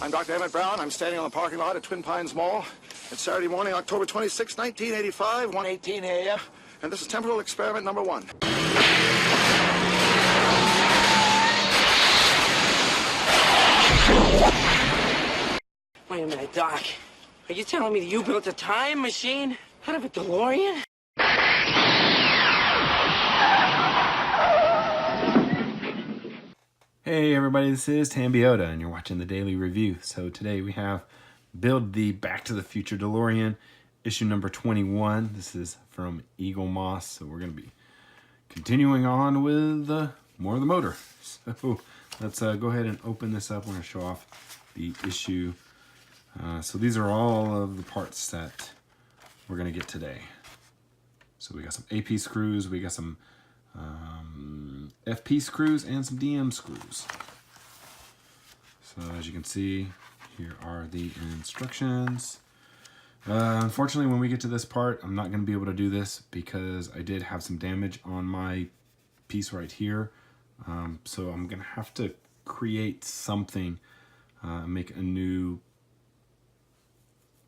I'm Dr. Emmett Brown. I'm standing on the parking lot at Twin Pines Mall. It's Saturday morning, October 26, 1985, 1:18 a.m. And this is temporal experiment number 1. Wait a minute, Doc. Are you telling me that you built a time machine out of a DeLorean? Hey everybody, this is Tambiota and you're watching the Daily Review. So today we have Build the Back to the Future DeLorean, issue number 21. This is from Eaglemoss, so we're going to be continuing on with more of the motor. So let's go ahead and open this up. We're going to show off the issue. So these are all of the parts that we're going to get today. So we got some AP screws, we got some FP screws, and some DM screws. So as you can see, here are the instructions. Unfortunately, when we get to this part, I'm not going to be able to do this because I did have some damage on my piece right here. So I'm going to have to create something, make a new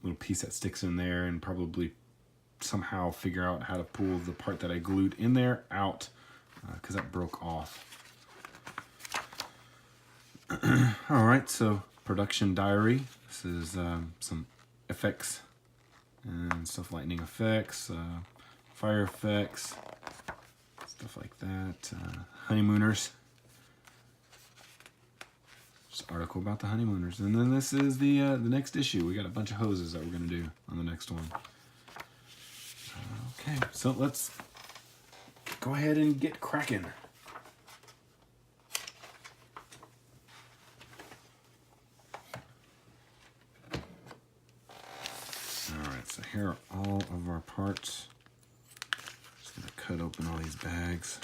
little piece that sticks in there, and probably somehow figure out how to pull the part that I glued in there out, because that broke off. All right, so production diary. This is some effects and stuff, lightning effects, fire effects, stuff like that. Honeymooners. Just an article about the honeymooners. And then this is the next issue. We got a bunch of hoses that we're going to do on the next one. Okay, so let's go ahead and get cracking. Alright, so here are all of our parts. Just gonna cut open all these bags.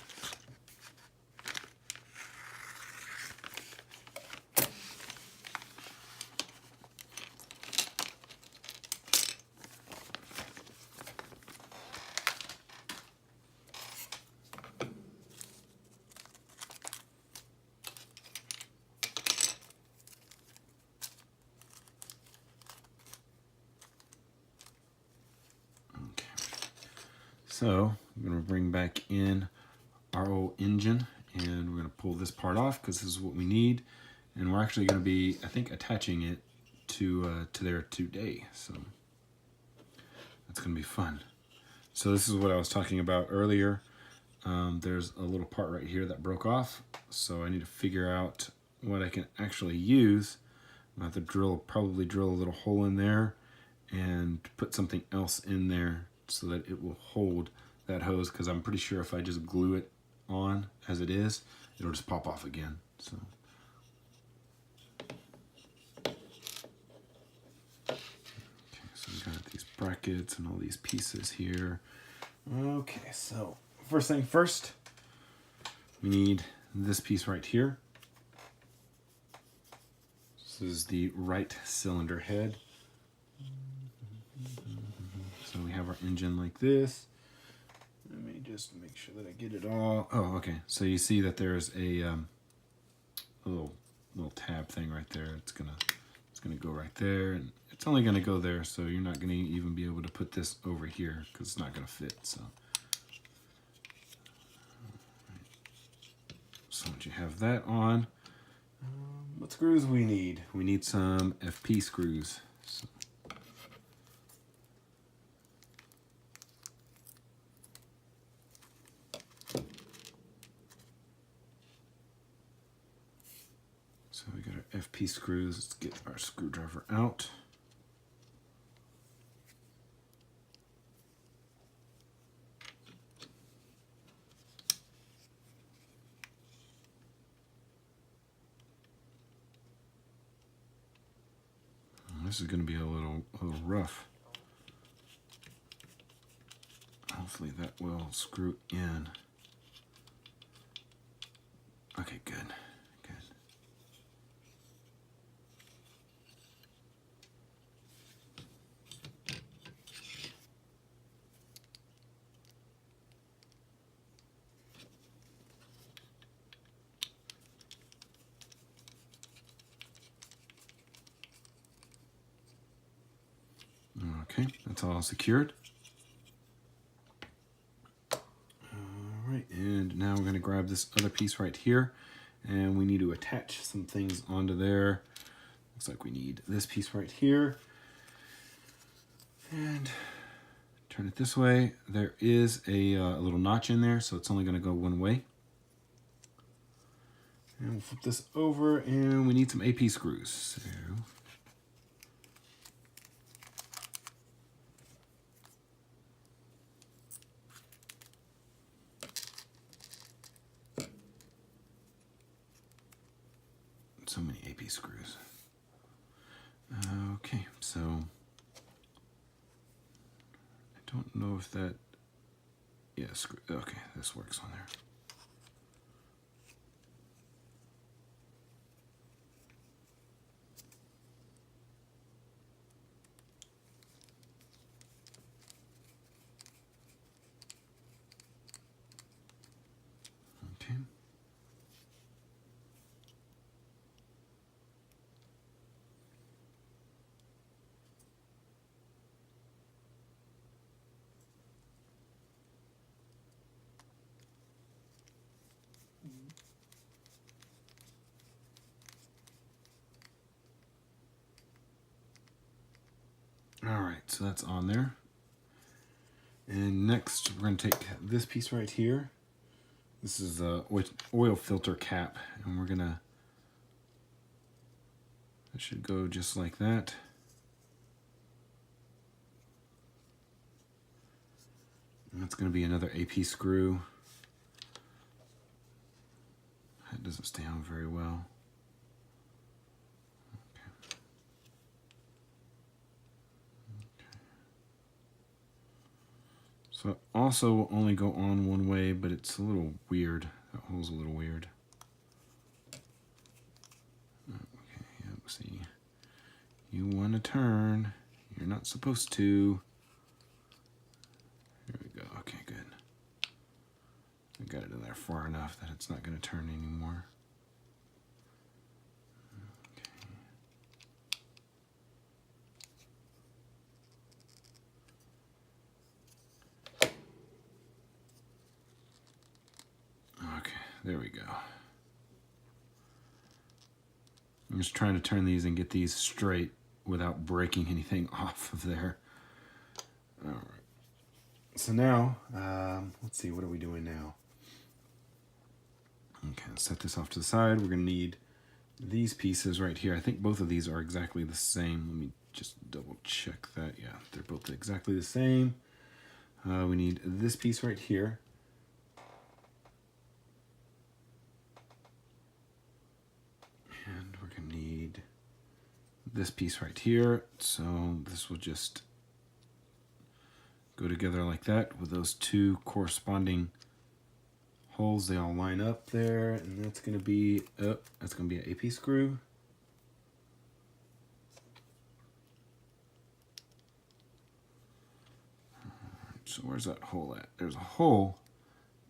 So I'm going to bring back in our old engine, and we're going to pull this part off because this is what we need. And we're actually going to be, I think, attaching it to there today. So that's going to be fun. So this is what I was talking about earlier. There's a little part right here that broke off. So I need to figure out what I can actually use. I'm going to have to probably drill a little hole in there and put something else in there so that it will hold that hose, because I'm pretty sure if I just glue it on as it is, it'll just pop off again. So okay, so we got these brackets and all these pieces here. Okay, so first thing first, we need this piece right here. This is the right cylinder head. So we have our engine like this. Let me just make sure that I get it all. Oh, okay. So you see that there's a little tab thing right there. It's gonna go right there, and it's only gonna go there. So you're not gonna even be able to put this over here because it's not gonna fit. So once you have that on, what screws we need? We need some FP screws. So we got our FP screws. Let's get our screwdriver out. This is going to be a little rough. Hopefully that will screw in. Okay, good. that's all secured. All right, and now we're going to grab this other piece right here, and we need to attach some things onto there. Looks like we need this piece right here. And turn it this way. There is a little notch in there, so it's only going to go one way. And we'll flip this over, and we need some AP screws. So many AP screws. Okay, so I don't know if that, yeah, okay, this works on there. Okay. All right, so that's on there. And next, we're going to take this piece right here. This is a oil filter cap, and we're going to, it should go just like that. And that's going to be another AP screw. That doesn't stay on very well. So it also will only go on one way, but it's a little weird. That hole's a little weird. Okay, yep, see. You want to turn. You're not supposed to. Here we go. Okay, good. I got it in there far enough that it's not going to turn anymore. Okay, there we go. I'm just trying to turn these and get these straight without breaking anything off of there. All right. So now, let's see, what are we doing now? Okay, let's set this off to the side. We're going to need these pieces right here. I think both of these are exactly the same. Let me just double check that. Yeah, they're both exactly the same. We need this piece right here. And we're going to need this piece right here. So this will just go together like that with those two corresponding holes. They all line up there, and that's going to be an AP screw. So where's that hole at? There's a hole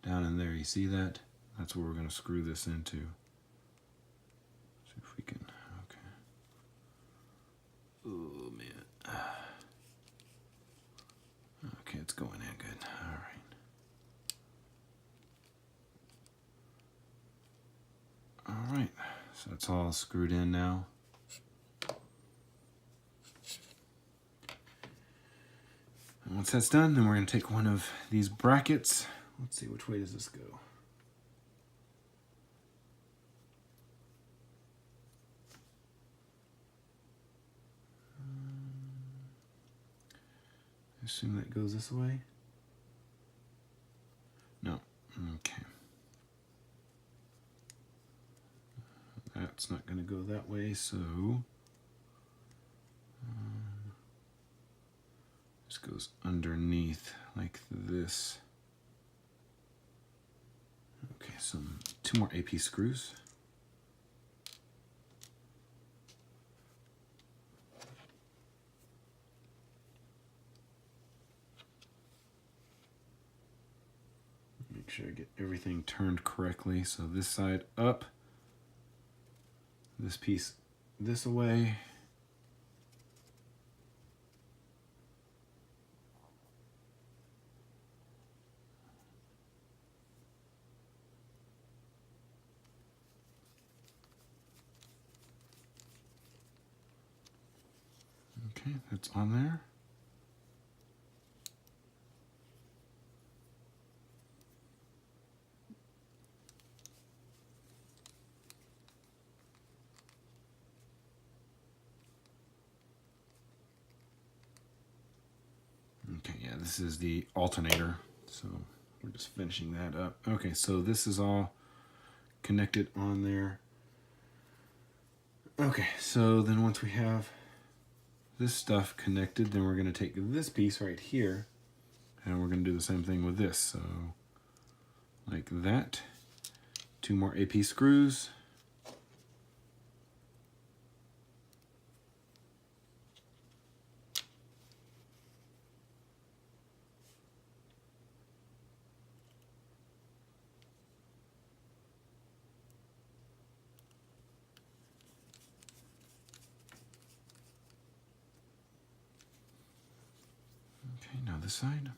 down in there. You see that? That's where we're going to screw this into. See if we can. Okay. Oh man. Okay, it's going in good. All right. All right, so it's all screwed in now. And once that's done, then we're going to take one of these brackets. Let's see, which way does this go? I assume that goes this way? No, okay. That's not going to go that way, so this goes underneath like this. Okay, so two more AP screws. Make sure I get everything turned correctly. So this side up. This piece this away. Okay, that's on there. Okay, yeah, this is the alternator, so we're just finishing that up. Okay, so this is all connected on there. Okay, so then once we have this stuff connected, then we're going to take this piece right here, and we're going to do the same thing with this. So, like that. 2 more AP screws. Okay, now this side.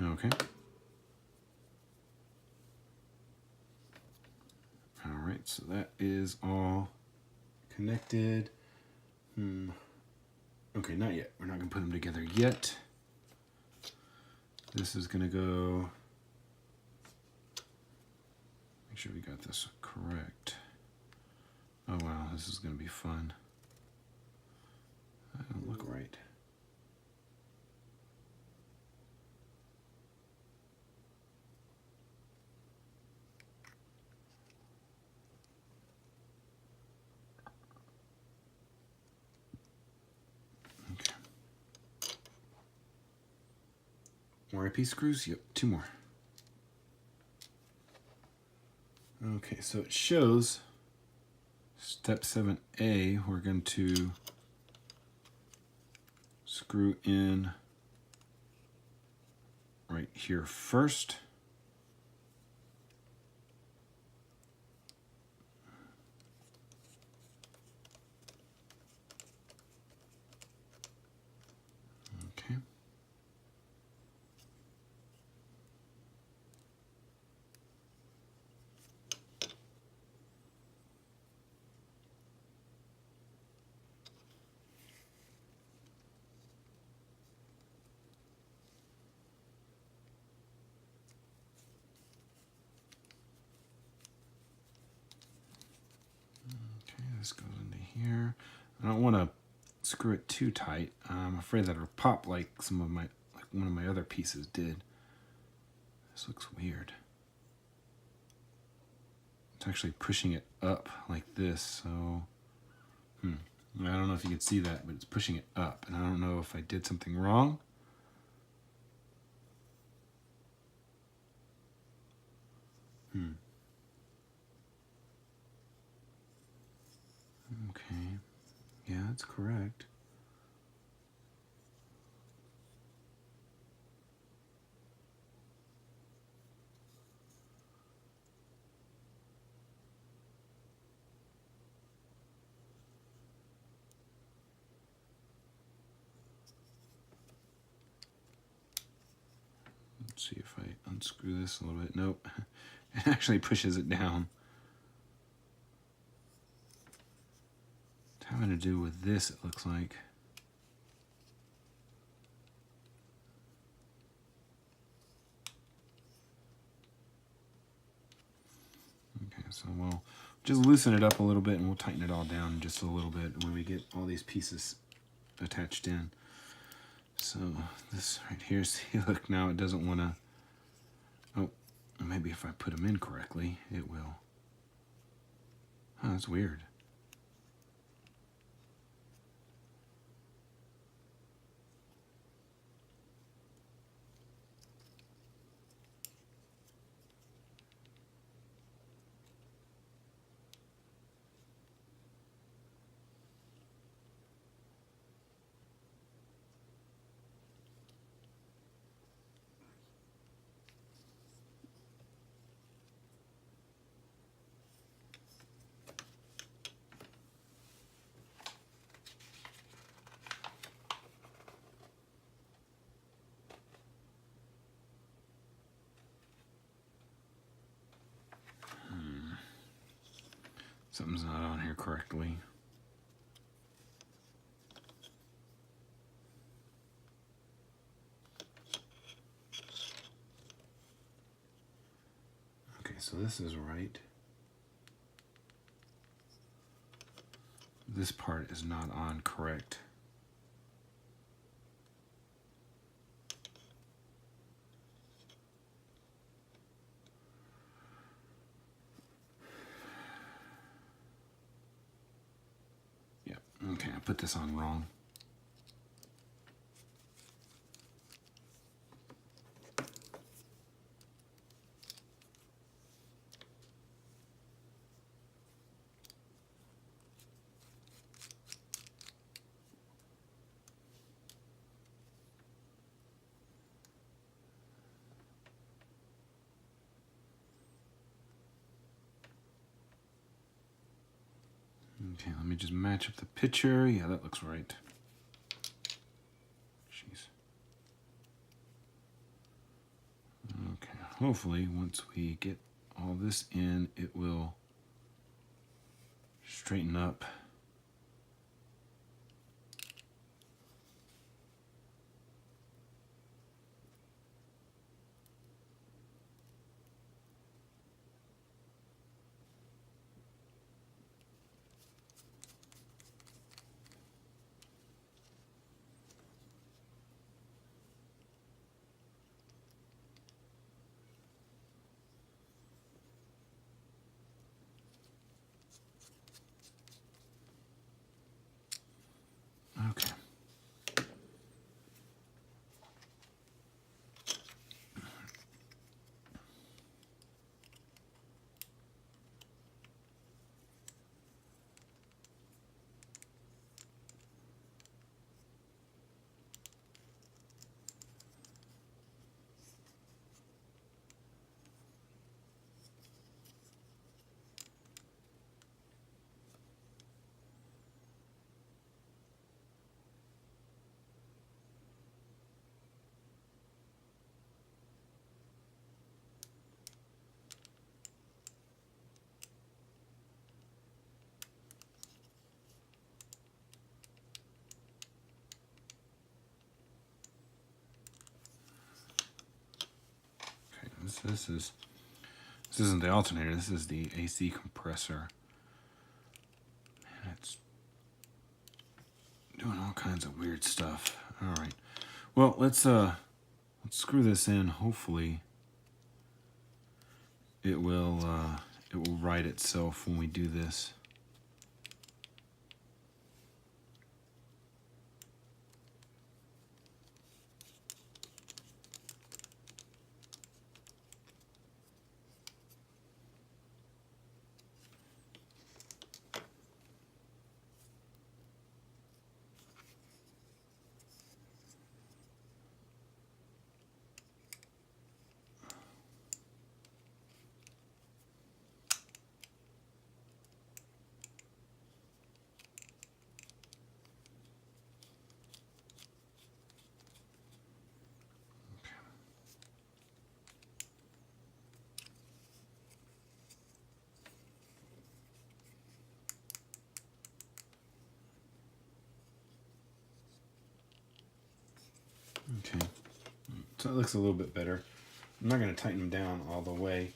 Okay. All right, so that is all connected. Okay, not yet. We're not gonna put them together yet. This is gonna go, make sure we got this correct. Oh wow, this is gonna be fun. That don't look right. Okay. More AP screws? Yep, 2 more. Okay, so it shows step 7A, we're going to screw in right here first. Okay. Okay, this goes into here. I don't want to screw it too tight. I'm afraid that it'll pop like one of my other pieces did. This looks weird. It's actually pushing it up like this, so I don't know if you can see that, but it's pushing it up, and I don't know if I did something wrong. Okay, yeah, that's correct. Let's see if I unscrew this a little bit. Nope, it actually pushes it down. It's having to do with this, it looks like. Okay, so we'll just loosen it up a little bit and we'll tighten it all down just a little bit when we get all these pieces attached in. So this right here, see, look, now it doesn't want to, oh, maybe if I put them in correctly, it will. Oh, that's weird. Something's not on here correctly. Okay, so this is right. This part is not on correct. Yeah, okay, I put this on wrong. Okay, let me just match up the picture. Yeah, that looks right. Jeez. Okay, hopefully once we get all this in, it will straighten up. Okay. This isn't the alternator, this is the AC compressor. Man, it's doing all kinds of weird stuff. Alright. Well, let's screw this in. Hopefully it will right itself when we do this. Okay, so it looks a little bit better. I'm not going to tighten them down all the way.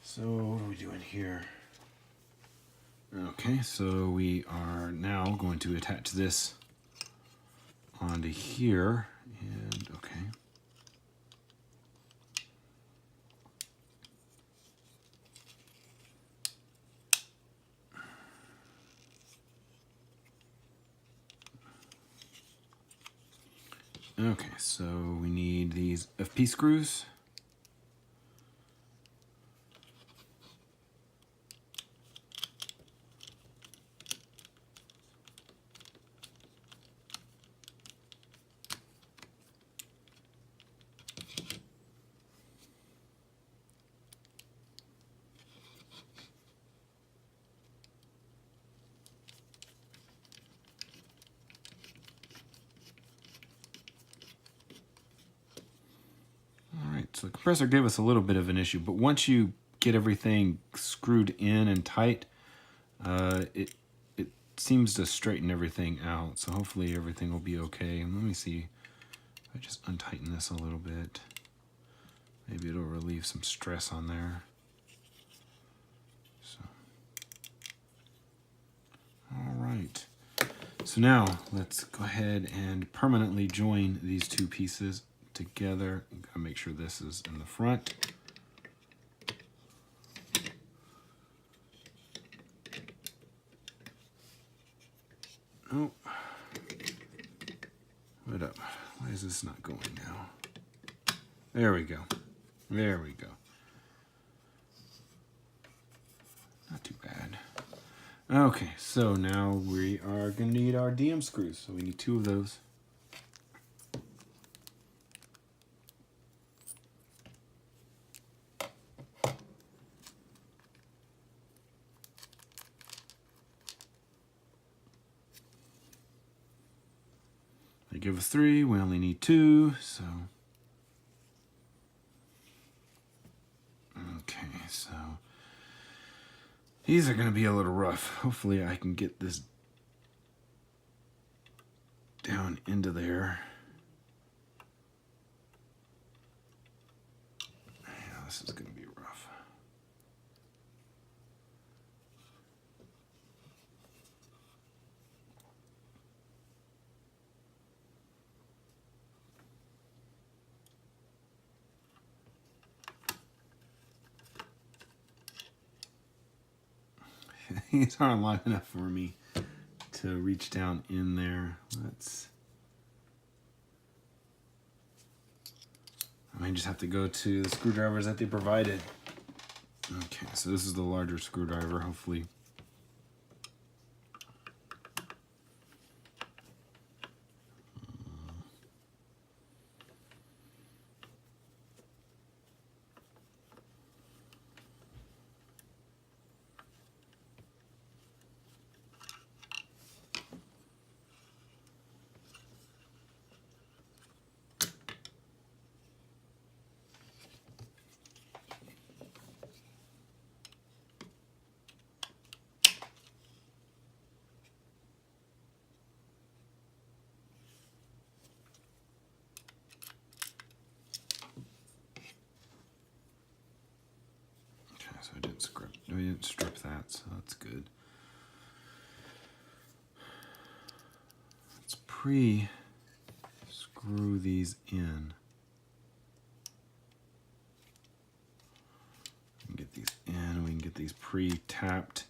So what are we doing here? Okay, so we are now going to attach this onto here, and okay. Okay, so we need these FP screws. So the compressor gave us a little bit of an issue, but once you get everything screwed in and tight, it seems to straighten everything out. So hopefully everything will be okay. And let me see if I just untighten this a little bit. Maybe it'll relieve some stress on there. So, all right. So now let's go ahead and permanently join these two pieces together. Gotta make sure this is in the front. Oh, wait up. Why is this not going now? There we go. There we go. Not too bad. Okay, so now we are going to need our DM screws. So we need 2 of those. They give us 3, we only need 2, so. Okay, so these are going to be a little rough. Hopefully I can get this down into there. Yeah, this is going to be rough. These aren't long enough for me to reach down in there. I might just have to go to the screwdrivers that they provided. Okay, so this is the larger screwdriver, hopefully. So I didn't strip that, so that's good. Let's pre-screw these in. We can get these in, we can get these pre-tapped.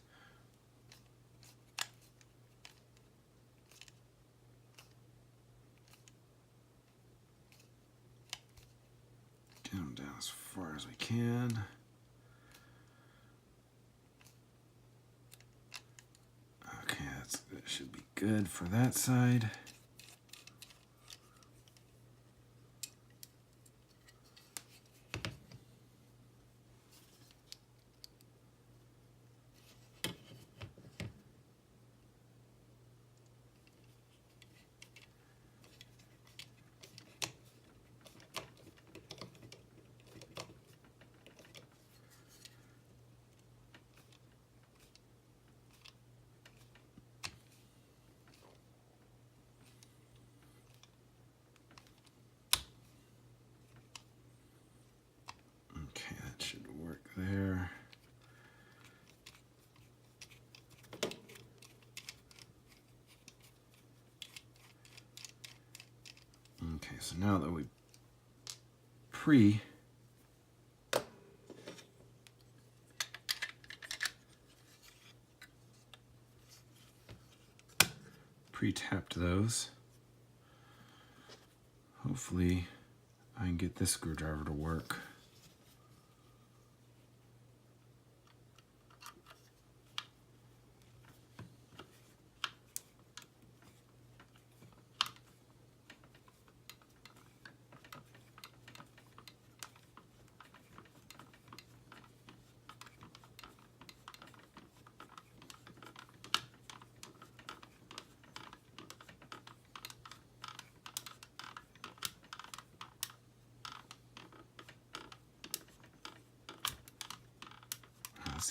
Get them down as far as we can. That should be good for that side. Okay, that should work there. Okay, so now that we pre-tapped those, hopefully I can get this screwdriver to work.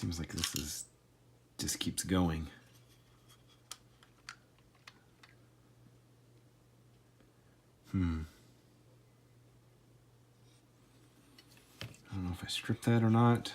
Seems like this is just keeps going. I don't know if I strip that or not.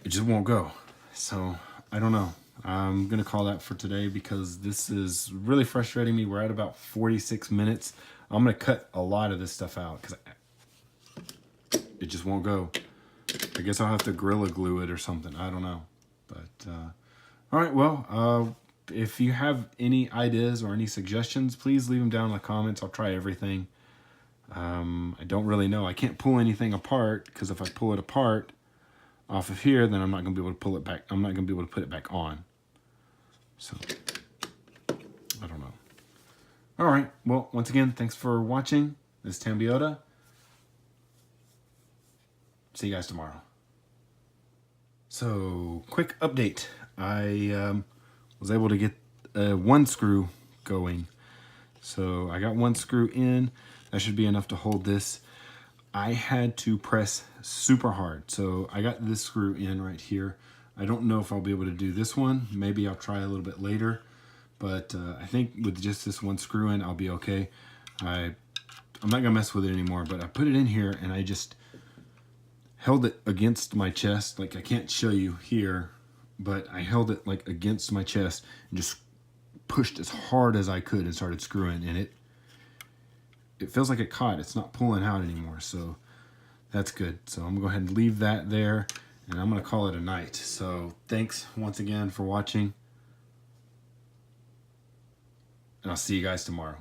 It just won't go. So I don't know. I'm gonna call that for today because this is really frustrating me. We're at about 46 minutes. I'm gonna cut a lot of this stuff out because it just won't go. I guess I'll have to Gorilla Glue it or something. I don't know. But all right, well, if you have any ideas or any suggestions, please leave them down in the comments. I'll try everything. I don't really know. I can't pull anything apart because if I pull it apart off of here, then I'm not going to be able to pull it back. I'm not going to be able to put it back on. So, I don't know. All right. Well, once again, thanks for watching. This is Tambiota. See you guys tomorrow. So, quick update. I was able to get one screw going. So, I got one screw in. That should be enough to hold this. I had to press super hard. So I got this screw in right here. I don't know if I'll be able to do this one. Maybe I'll try a little bit later. But I think with just this one screw in, I'll be okay. I'm not gonna mess with it anymore, but I put it in here and I just held it against my chest. Like I can't show you here, but I held it like against my chest and just pushed as hard as I could and started screwing, and it feels like it caught. It's not pulling out anymore, so that's good. So I'm gonna go ahead and leave that there, and I'm gonna call it a night. So thanks once again for watching, and I'll see you guys tomorrow.